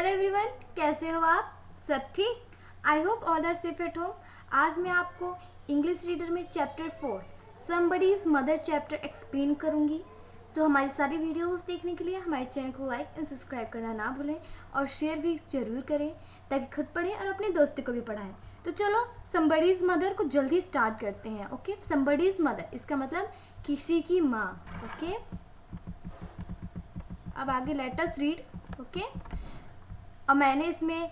Hello everyone, कैसे हो आप सब? ठीक। I hope all are safe at home. आज मैं आपको इंग्लिश रीडर में chapter 4 somebody's mother chapter explain करूंगी। तो हमारी सारी वीडियोस देखने के लिए हमारे चैनल को लाइक एंड सब्सक्राइब करना ना भूलें और शेयर भी जरूर करें ताकि खुद पढ़ें और अपने दोस्तों को भी पढ़ाएं। तो चलो समबडीज मदर को जल्दी स्टार्ट करते हैं। ओके, समबडीज मदर इसका मतलब किसी की माँ। ओके, अब आगे लेट अस रीड। ओके, और मैंने इसमें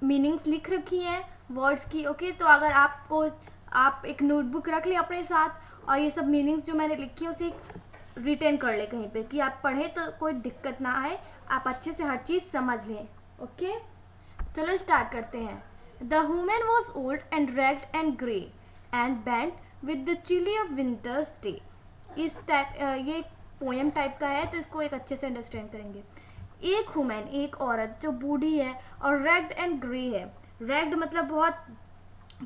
मीनिंग्स लिख रखी हैं वर्ड्स की। ओके, तो अगर आप एक नोटबुक रख लें अपने साथ और ये सब मीनिंग्स जो मैंने लिखी है उसे रिटेन कर ले कहीं पे कि आप पढ़ें तो कोई दिक्कत ना आए, आप अच्छे से हर चीज़ समझ लें। ओके, चलो स्टार्ट करते हैं। The woman was old and ragged and grey and bent with the chill of winter's day. इस टाइप ये पोएम टाइप का है तो इसको एक अच्छे से अंडरस्टैंड करेंगे। एक वुमेन, एक औरत जो बूढ़ी है और रेग्ड एंड ग्रे है। रेग्ड मतलब बहुत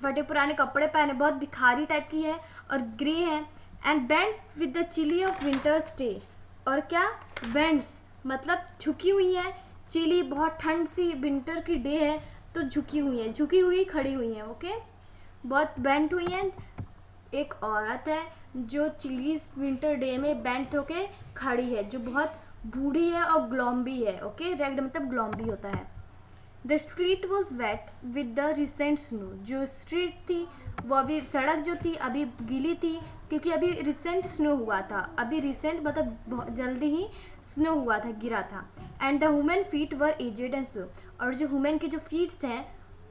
फटे पुराने कपड़े पहने, बहुत भिखारी टाइप की है, और ग्रे है। And bent with the chill of winter's day, और क्या बेंड्स मतलब झुकी हुई है। चिली बहुत ठंड सी विंटर की डे है तो झुकी हुई है, झुकी हुई खड़ी हुई है। ओके, बहुत बेंट हुई है। एक औरत है जो चिली विंटर डे में बेंट होके खड़ी है, जो बहुत बूढ़ी है और ग्लॉम्बी है। ओके, रेग्ड मतलब ग्लॉम्बी होता है। The street was wet with the recent snow. जो स्ट्रीट थी वो अभी, सड़क जो थी अभी गीली थी क्योंकि अभी रिसेंट स्नो हुआ था। अभी रिसेंट मतलब बहुत जल्दी ही स्नो हुआ था, गिरा था। And the women feet were aged and slow, और जो वुमेन के जो फीट्स हैं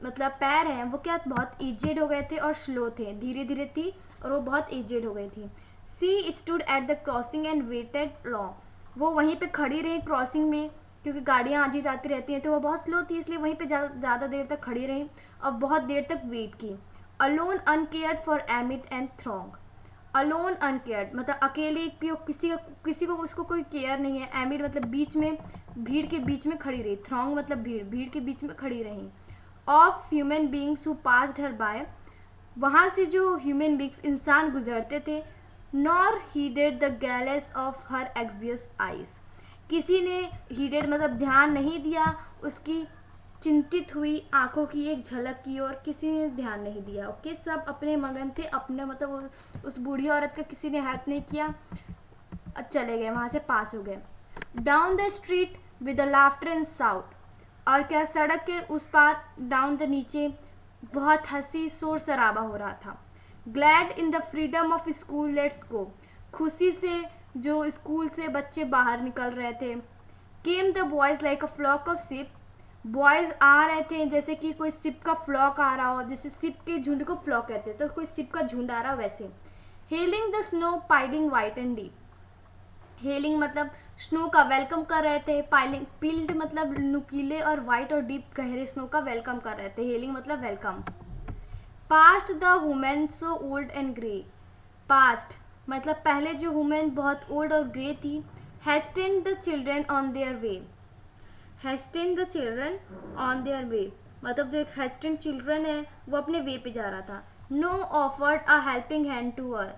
मतलब पैर हैं वो क्या बहुत एजेड हो गए थे और स्लो थे, धीरे धीरे थी और वो बहुत एजेड हो गई थी। She stood at the crossing and waited long. वो वहीं पे खड़ी रही क्रॉसिंग में क्योंकि गाड़ियाँ आती जाती रहती हैं तो वो बहुत स्लो थी, इसलिए वहीं पे ज़्यादा देर तक खड़ी रही और बहुत देर तक वेट की। Alone uncared for एमिड and throng. Alone uncared मतलब अकेले, किसी को उसको कोई केयर नहीं है। एमिड मतलब बीच में, भीड़ के बीच में खड़ी रही। थ्रॉन्ग मतलब भीड़, भीड़ के बीच में खड़ी रही। Of human beings who passed her by, वहाँ से जो ह्यूमन बींग्स इंसान गुजरते थे। Nor heeded the glance of her anxious eyes, किसी ने हीडेड मतलब ध्यान नहीं दिया उसकी चिंतित हुई आंखों की एक झलक की ओर, किसी ने ध्यान नहीं दिया। ओके, सब अपने मगन थे, अपने मतलब उस बूढ़ी औरत का किसी ने हेल्प नहीं किया, चले गए वहाँ से, पास हो गए। Down the street with the laughter and shout, और क्या सड़क के उस पार, डाउन द नीचे बहुत हंसी शोर शराबा हो रहा था। Glad in the freedom of school let's go, खुशी से जो स्कूल से बच्चे बाहर निकल रहे थे। Came the boys like a flock of sheep, boys आ रहे थे जैसे कि कोई शिप का फ्लॉक आ रहा हो, जैसे शिप के झुंड को फ्लॉक कहते हैं तो कोई शिप का झुंड आ रहा हो वैसे। Hailing the snow piling white and deep, hailing मतलब स्नो का वेलकम कर रहे थे। पाइलिंग, पिल्ड मतलब नुकीले, और वाइट और डीप गहरे स्नो का वेलकम कर रहे थे। हेलिंग मतलब welcome. Past the women so old and grey, past मतलब पहले जो वुमेन बहुत ओल्ड और ग्रे थी। Hasten the children on their way, hasten the children on their way मतलब जो एक हेस्टेन चिल्ड्रन है वो अपने वे पे जा रहा था। No offered a helping hand to her,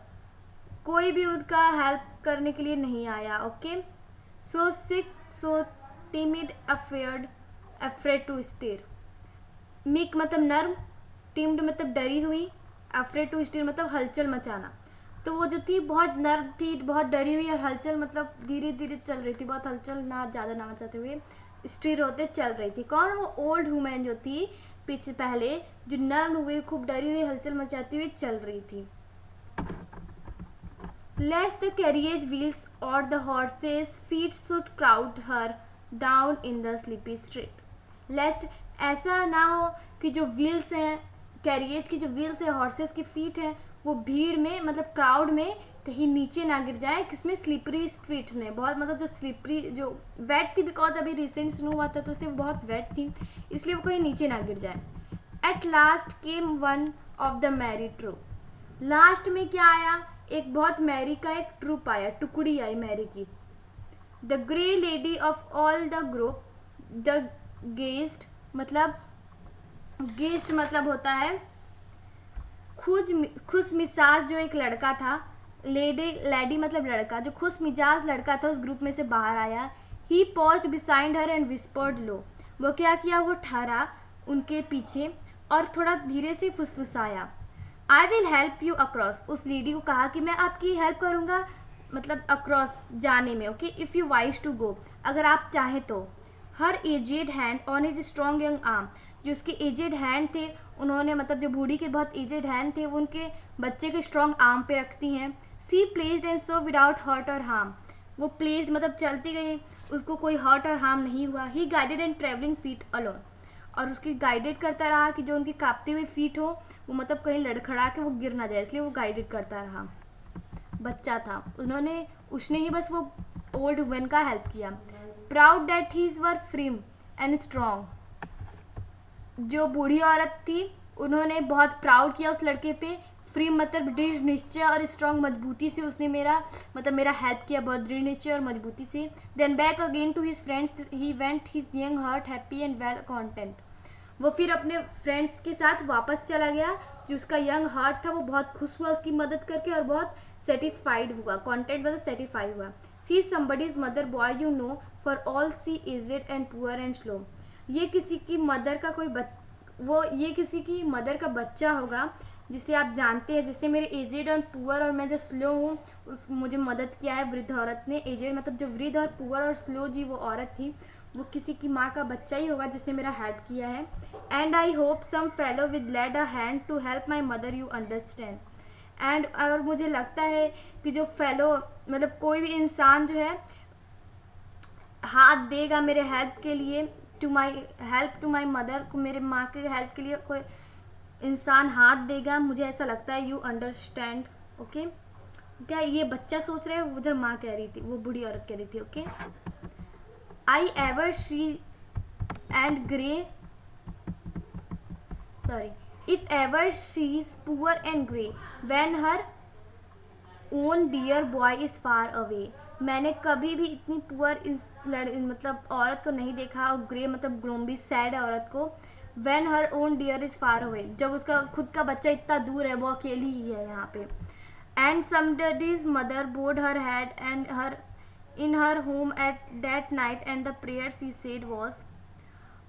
कोई भी उनका हेल्प करने के लिए नहीं आया। Okay, so sick so timid afraid afraid to stir, meek मतलब नर्म, टिम्ड मतलब डरी हुई, अफ्रेड टू स्टेर मतलब हलचल मचाना। तो वो जो थी बहुत नर्म थी, बहुत डरी हुई, और हलचल मतलब धीरे धीरे चल रही थी, बहुत हलचल ना ज़्यादा ना मचाते हुए स्टिर होते चल रही थी। कौन? वो ओल्ड वुमेन जो थी पीछे पहले, जो नर्म हुई, खूब डरी हुई, हलचल मचाती हुई चल रही थी। Let the carriage wheels or the horses' feet should crowd her down in the sleepy street. Lest ऐसा ना हो कि जो व्हील्स हैं, कैरियज की जो व्हील्स है, हॉर्सेस की फीट हैं, वो भीड़ में मतलब क्राउड में कहीं नीचे ना गिर जाए। किसमें? स्लिपरी स्ट्रीट में, बहुत मतलब जो स्लिपरी, जो वेट थी, बिकॉज अभी रिसेंट स्नो हुआ था तो उससे बहुत वेट थी, इसलिए वो कहीं नीचे ना गिर जाए। At last came one of the merry troop, last में क्या आया? एक बहुत मैरी का एक ट्रूप आया, टुकड़ी आई मैरी की। The grey lady of all the group, the guest मतलब, गेस्ट मतलब होता है खुश मिजाज जो एक लड़का था। लेडी मतलब लड़का, जो खुश मिजाज लड़का था उस ग्रुप में से बाहर आया। He paused beside her and whispered low, वो क्या किया, वो ठहरा उनके पीछे और थोड़ा धीरे से फुसफुसाया, I will help you across. उस लेडी को कहा कि मैं आपकी हेल्प करूँगा, मतलब अक्रॉस जाने में, okay, if you wish to go, अगर आप चाहें तो। Her aged hand on his strong young arm, जो उसके एजेड हैंड थे, उन्होंने मतलब जो बूढ़ी के बहुत एजेड हैंड थे वो उनके बच्चे के स्ट्रॉन्ग आर्म पे रखती हैं। She placed and so without hurt और हार्म, वो प्लेस्ड मतलब चलती गई, उसको कोई हर्ट और हार्म नहीं हुआ। He guided and travelling feet alone, और उसकी गाइडेड करता रहा कि जो उनकी कांपते हुए फीट हो वो मतलब कहीं लड़खड़ा के वो गिर ना जाए, इसलिए वो गाइडेड करता रहा। बच्चा था, उसने ही बस वो ओल्ड वुमेन का हेल्प किया। Proud that his were firm and strong, जो बूढ़ी औरत थी उन्होंने बहुत प्राउड किया उस लड़के पे। फ्री मतलब दृढ़ निश्चय और स्ट्रॉन्ग मजबूती से उसने मेरा हेल्प किया, बहुत दृढ़ निश्चय और मजबूती से। Then back again to his friends he went, his young heart happy and well content. वो फिर अपने फ्रेंड्स के साथ वापस चला गया, जो उसका यंग हार्ट था वो बहुत खुश हुआ उसकी मदद करके और बहुत सेटिस्फाइड हुआ, कॉन्टेंट मतलब सेटिस्फाई हुआ। She somebody's mother boy you know for all she aged and poor and slow, ये किसी की मदर का ये किसी की मदर का बच्चा होगा जिसे आप जानते हैं, जिसने मेरे एजेड और पुअर और मैं जो स्लो हूँ उस मुझे मदद किया है। वृद्ध औरत ने, एजेड मतलब जो वृद्ध और पुअर और स्लो जी वो औरत थी, वो किसी की माँ का बच्चा ही होगा जिसने मेरा हेल्प किया है। And I hope some fellow will lend a hand to help my mother, you understand. And और मुझे लगता है कि जो फेलो मतलब कोई भी इंसान जो है हाथ देगा मेरे हेल्प के लिए, टू माई मदर, को मेरे माँ के हेल्प के लिए कोई इंसान हाथ देगा, मुझे ऐसा लगता है, यू अंडरस्टैंड, ओके। क्या ये बच्चा सोच रहे हैं, उधर माँ कह रही थी, वो बूढ़ी औरत कह रही थी, okay. I ever she and grey, sorry, if ever she is poor and grey when her own dear boy is far away, मैंने कभी भी इतनी पुअर मतलब औरत को नहीं देखा, और ग्रे मतलब ग्लोम्बी सैड औरत को। When her own dear is far away, जब उसका खुद का बच्चा इतना दूर है, वो अकेली ही है यहाँ पे। And somebody's mother bowed her head and her in her home at that night and the prayer she said was,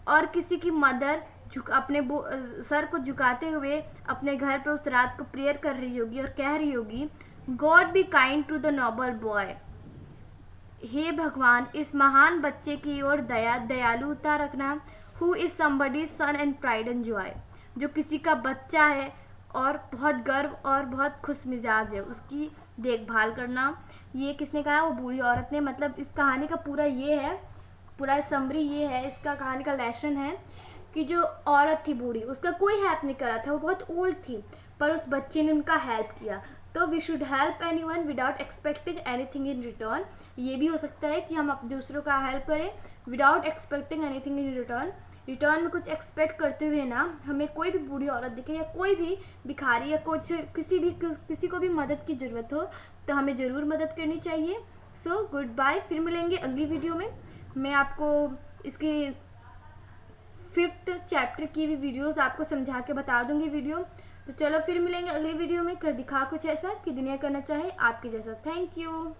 और किसी की मदर अपने सर को झुकाते हुए अपने घर पे उस रात को प्रेयर कर रही होगी और कह रही होगी, God be kind to the noble boy, हे भगवान इस महान बच्चे की ओर दयालुता रखना। Who is somebody's son and pride and joy, जो किसी का बच्चा है और बहुत गर्व और बहुत खुश मिजाज है, उसकी देखभाल करना। ये किसने कहा, वो बूढ़ी औरत ने। मतलब इस कहानी का पूरा समरी ये है, इसका कहानी का लेसन है कि जो औरत थी बूढ़ी, उसका कोई हेल्प नहीं करा था, वो बहुत ओल्ड थी, पर उस बच्चे ने उनका हेल्प किया। तो we should help anyone without expecting anything in return. ये भी हो सकता है कि हम दूसरों का हेल्प करें without expecting anything in return में कुछ एक्सपेक्ट करते हुए ना। हमें कोई भी बूढ़ी औरत दिखे या कोई भी भिखारी या कुछ किसी को भी मदद की ज़रूरत हो तो हमें ज़रूर मदद करनी चाहिए। सो गुड बाय, फिर मिलेंगे अगली वीडियो में। मैं आपको इसके 5th चैप्टर की भी वीडियोस आपको समझा के बता दूंगी वीडियो। तो चलो फिर मिलेंगे अगली वीडियो में, कर दिखा कुछ ऐसा कि दुनिया करना चाहे आपके जैसा। Thank you.